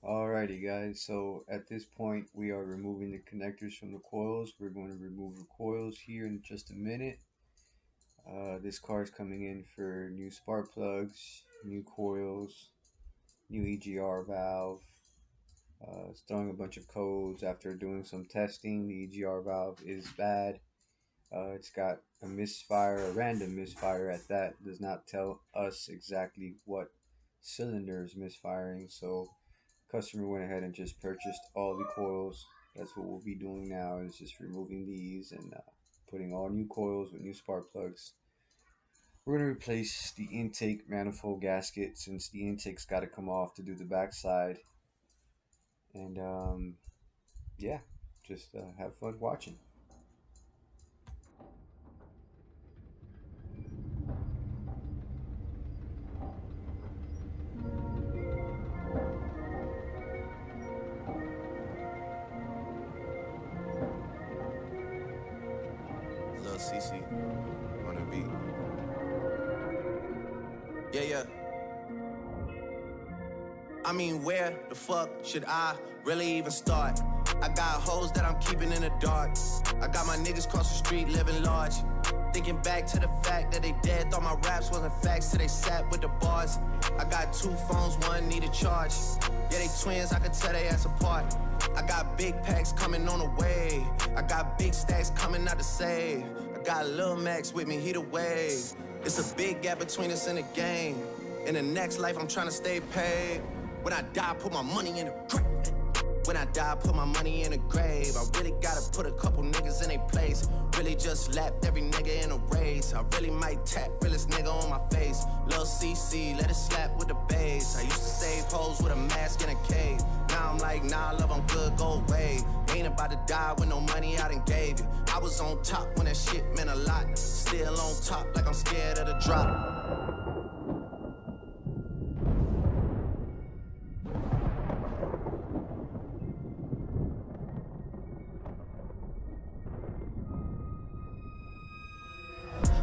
Alrighty guys, so at this point we are removing the connectors from the coils. We're going to remove the coils here in just a minute. This car is coming in for new spark plugs, new coils, new EGR valve. It's throwing a bunch of codes after doing some testing. The EGR valve is bad. It's got a misfire, a random misfire at that. Does not tell us exactly what cylinder is misfiring. So customer went ahead and just purchased all the coils. That's what we'll be doing now, is just removing these and putting all new coils with new spark plugs. We're going to replace the intake manifold gasket since the intake's got to come off to do the backside. And yeah, just have fun watching. Lil CC on the beat. Yeah. I mean, where the fuck should I really even start? I got hoes that I'm keeping in the dark. I got my niggas cross the street living large. Thinking back to the fact that they dead, thought my raps wasn't facts till they sat with the bars. I got two phones, one need a charge. Yeah, they twins, I could tell they ass apart. I got big packs coming on the way. I got big stacks coming out to save. I got Lil Max with me, he the wave. It's a big gap between us and the game. In the next life, I'm trying to stay paid. When I die, put my money in the grave. When I die, put my money in the grave. I really gotta put a couple niggas in their place. Really just lapped every nigga in a race. I really might tap realest nigga on my face. Lil CC, let it slap with the bass. I used to save hoes with a mask in a cave. Now I'm like, nah, love, I'm good, go away. Ain't about to die with no money I done gave you. I was on top when that shit meant a lot. Still on top like I'm scared of the drop.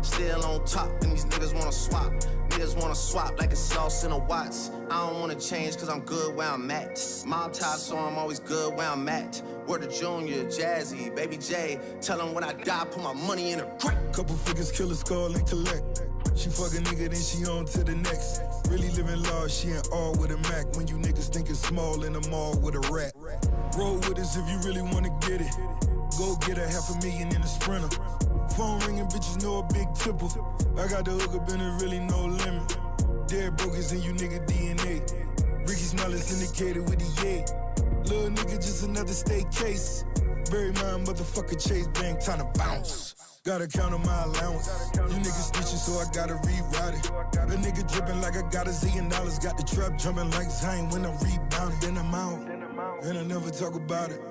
Still on top, and these niggas wanna swap. Niggas wanna swap like it's sauce in a Watts. I don't wanna change cause I'm good where I'm at. Mob tie, so I'm always good where I'm at. Word to Junior, Jazzy, Baby J. Tell them when I die, put my money in a grave. Couple figures, kill a skull and collect. She fuck a nigga, then she on to the next. Really living large, she ain't all with a Mac. When you niggas think it's small in the mall with a rat. Roll with us if you really wanna get it. Go get a $500,000 in a Sprinter. Phone ringing, bitches know a big tipple. I got the hook up and there really no limit. Dead brokers in you nigga DNA. Ricky Smile is indicated with the yay. Little nigga just another state case. Bury my motherfucker Chase Bank, time to bounce. Gotta count on my allowance. You niggas snitching, so I gotta rewrite it. A nigga dripping like I got $1 zillion. Got the trap jumping like Zion when I'm rebounded. Then I'm out, and I never talk about it.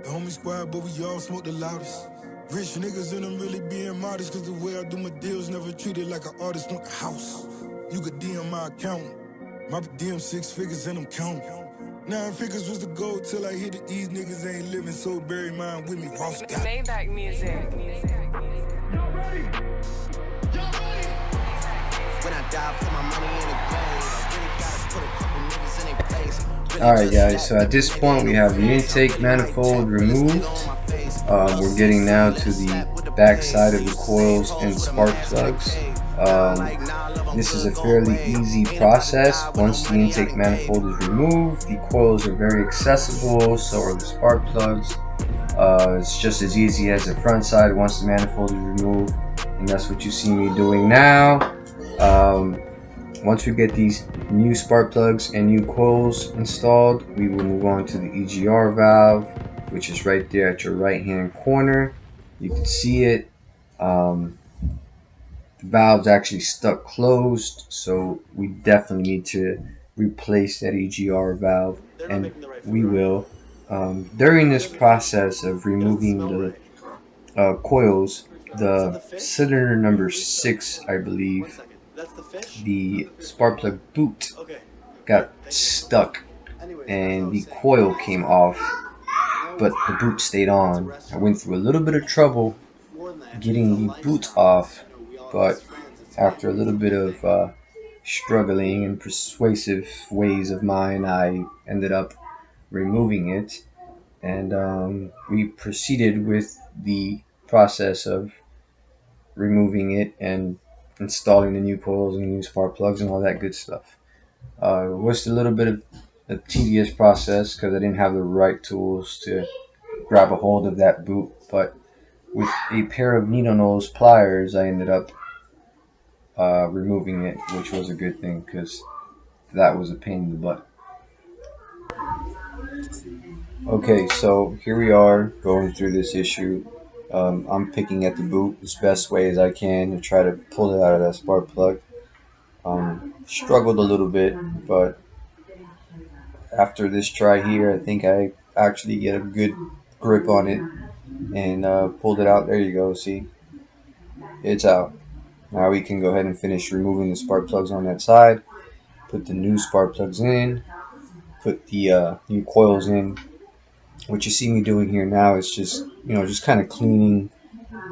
The homie squad, but we all smoke the loudest. Rich niggas and I'm really being modest, cause the way I do my deals never treated like an artist want the house. You could DM my account. My DM 6 figures and I'm counting. 9 figures was the goal till I hit it. These niggas ain't living, so bury mine with me. Ross got it. Maybach music. Y'all ready? Y'all ready? When I die, put my money in the grave. I really gotta put a couple niggas in their place. Alright guys, so at this point we have the intake manifold removed. We're getting now to the back side of the coils and spark plugs. This is a fairly easy process. Once the intake manifold is removed, the coils are very accessible, so are the spark plugs. It's just as easy as the front side once the manifold is removed, and that's what you see me doing now. Once we get these new spark plugs and new coils installed, we will move on to the EGR valve, which is right there at your right hand corner. You can see it. The valve's actually stuck closed, so we definitely need to replace that EGR valve, and we will. During this process of removing the coils, the cylinder number 6, I believe, the spark plug boot got stuck and the coil came off, but the boot stayed on. I went through a little bit of trouble getting the boot off, but after a little bit of struggling and persuasive ways of mine, I ended up removing it, and we proceeded with the process of removing it and installing the new coils and new spark plugs and all that good stuff. It was a little bit of a tedious process because I didn't have the right tools to grab a hold of that boot, but with a pair of needle nose pliers, I ended up removing it, which was a good thing because that was a pain in the butt. Okay, so here we are going through this issue. I'm picking at the boot as best way as I can to try to pull it out of that spark plug. Struggled a little bit, but after this try here, I think I actually get a good grip on it and pulled it out. There you go, see? It's out. Now we can go ahead and finish removing the spark plugs on that side, put the new spark plugs in, put the new coils in. What you see me doing here now is just, just kind of cleaning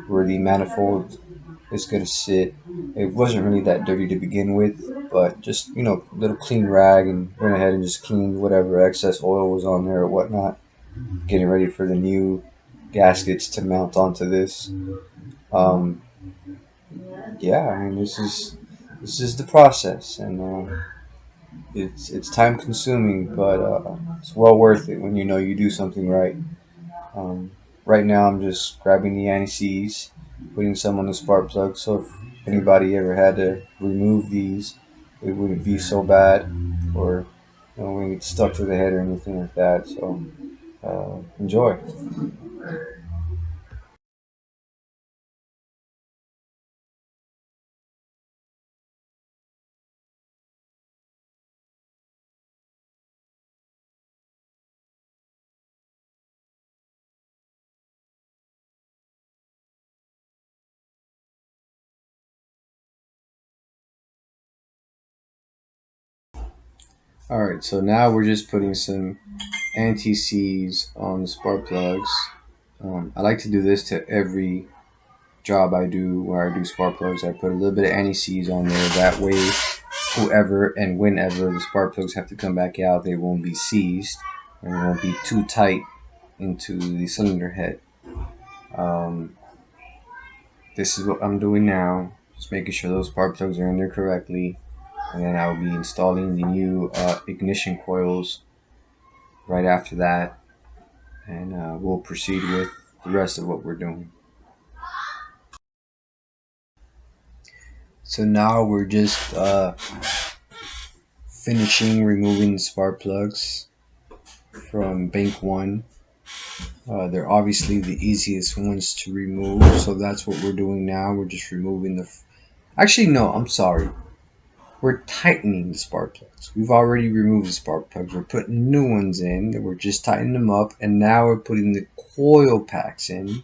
where the manifold is going to sit. It wasn't really that dirty to begin with, but just, a little clean rag, and went ahead and just cleaned whatever excess oil was on there or whatnot, getting ready for the new gaskets to mount onto this. Um, yeah, I mean, this is the process, and it's time consuming, but it's well worth it when you know you do something right. Um, right now, I'm just grabbing the anti-seize, putting some on the spark plug, so if anybody ever had to remove these, it wouldn't be so bad, or wouldn't get stuck to the head or anything like that. So enjoy. All right, so now we're just putting some anti-seize on the spark plugs. I like to do this to every job I do where I do spark plugs. I put a little bit of anti-seize on there. That way, whoever and whenever the spark plugs have to come back out, they won't be seized and they won't be too tight into the cylinder head. Um, this is what I'm doing now. Just making sure those spark plugs are in there correctly. And then I'll be installing the new ignition coils right after that. And we'll proceed with the rest of what we're doing. So now we're just finishing removing the spark plugs from bank 1. They're obviously the easiest ones to remove, so that's what we're doing now. We're just removing the... Actually, no, I'm sorry. We're tightening the spark plugs. We've already removed the spark plugs. We're putting new ones in. We're just tightening them up, and now we're putting the coil packs in,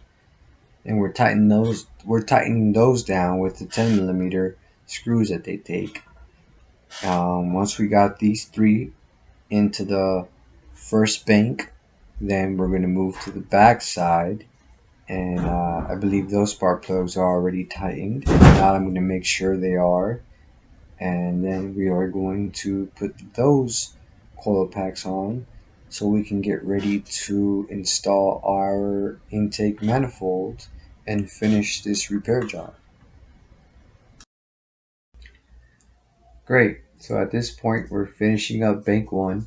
and we're tightening those. We're tightening those down with the 10mm screws that they take. Once we got these 3 into the first bank, then we're going to move to the back side, and I believe those spark plugs are already tightened. If not, I'm going to make sure they are, and then we are going to put those coil packs on so we can get ready to install our intake manifold and finish this repair job. Great, so at this point we're finishing up bank 1.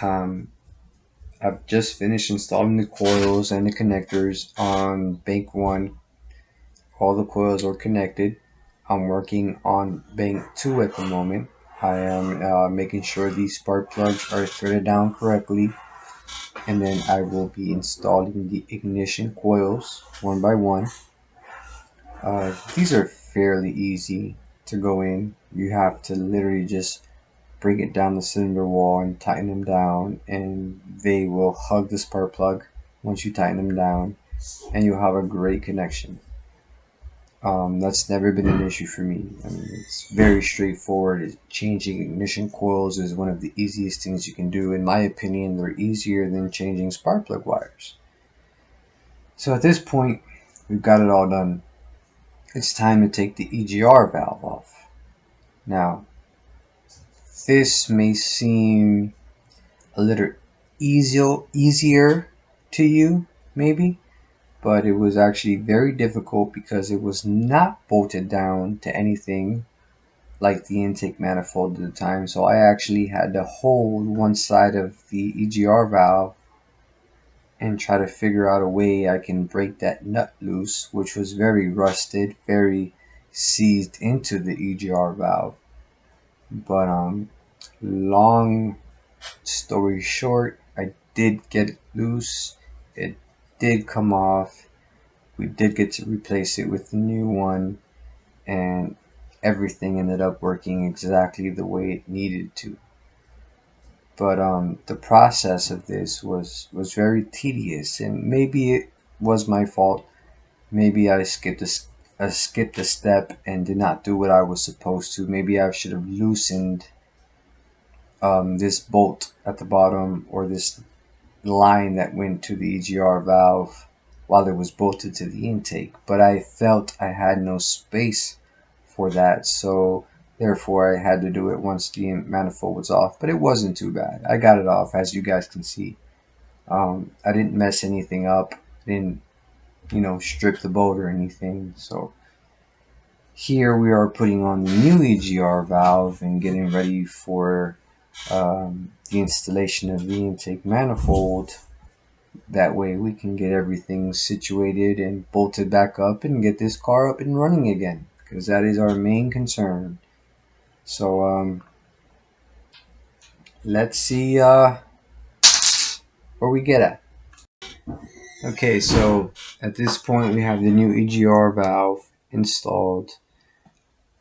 I've just finished installing the coils and the connectors on bank 1. All the coils are connected. I'm working on bank 2 at the moment. I am making sure these spark plugs are threaded down correctly, and then I will be installing the ignition coils one by one. These are fairly easy to go in. You have to literally just bring it down the cylinder wall and tighten them down, and they will hug the spark plug once you tighten them down, and you'll have a great connection. That's never been an issue for me. I mean, it's very straightforward. Changing ignition coils is one of the easiest things you can do. In my opinion, they're easier than changing spark plug wires. So at this point, we've got it all done. It's time to take the EGR valve off. Now, this may seem a little easier to you, maybe, but it was actually very difficult because it was not bolted down to anything like the intake manifold at the time. So I actually had to hold one side of the EGR valve and try to figure out a way I can break that nut loose, which was very rusted, very seized into the EGR valve. But long story short, I did get it loose. It did come off. We did get to replace it with the new one, and everything ended up working exactly the way it needed to. But the process of this was very tedious, and maybe it was my fault. Maybe I skipped a step and did not do what I was supposed to. Maybe I should have loosened this bolt at the bottom, or this line that went to the EGR valve while it was bolted to the intake. But I felt I had no space for that, so therefore I had to do it once the manifold was off. But it wasn't too bad. I got it off, as you guys can see. I didn't mess anything up. Didn't, strip the bolt or anything. So here we are putting on the new EGR valve and getting ready for the installation of the intake manifold. That way we can get everything situated and bolted back up and get this car up and running again, because that is our main concern. So let's see where we get at. Okay, so at this point we have the new EGR valve installed.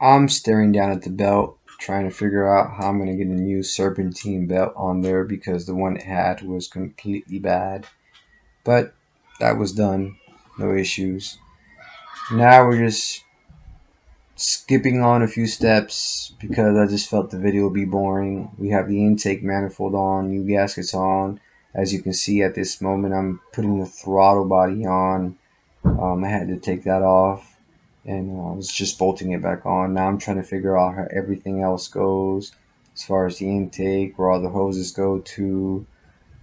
I'm staring down at the belt, trying to figure out how I'm going to get a new serpentine belt on there, because the one it had was completely bad. But that was done, no issues. Now we're just skipping on a few steps because I just felt the video would be boring. We have the intake manifold on, new gaskets on. As you can see at this moment, I'm putting the throttle body on. I had to take that off, and I was just bolting it back on. Now I'm trying to figure out how everything else goes, as far as the intake, where all the hoses go to,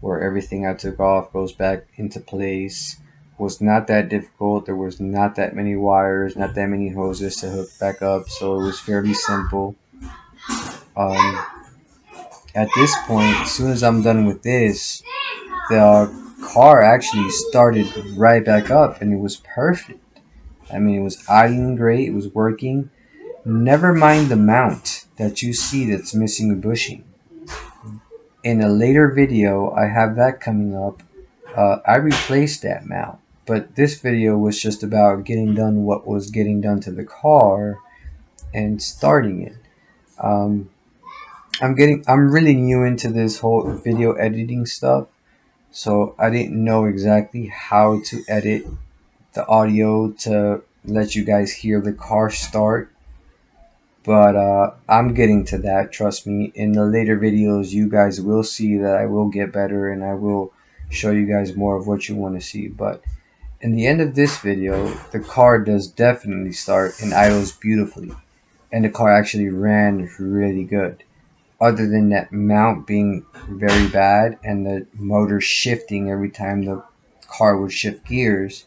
where everything I took off goes back into place. Was not that difficult. There was not that many wires, not that many hoses to hook back up, so it was fairly simple. At this point, as soon as I'm done with this, the car actually started right back up, and it was perfect. I mean, it was idling great, it was working. Never mind the mount that you see that's missing a bushing. In a later video, I have that coming up. I replaced that mount, but this video was just about getting done what was getting done to the car and starting it. I'm really new into this whole video editing stuff, so I didn't know exactly how to edit the audio to let you guys hear the car start. But I'm getting to that, trust me. In the later videos, you guys will see that I will get better, and I will show you guys more of what you want to see. But in the end of this video, the car does definitely start and idles beautifully, and the car actually ran really good. Other than that mount being very bad and the motor shifting every time the car would shift gears,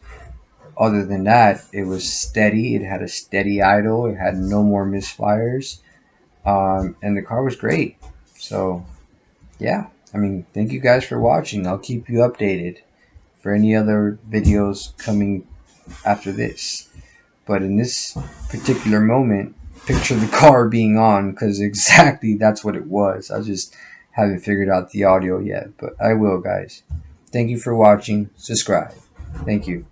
other than that, it was steady. It had a steady idle. It had no more misfires, and the car was great. So, yeah. I mean, thank you guys for watching. I'll keep you updated for any other videos coming after this. But in this particular moment, picture the car being on, because exactly that's what it was. I just haven't figured out the audio yet, but I will, guys. Thank you for watching. Subscribe. Thank you.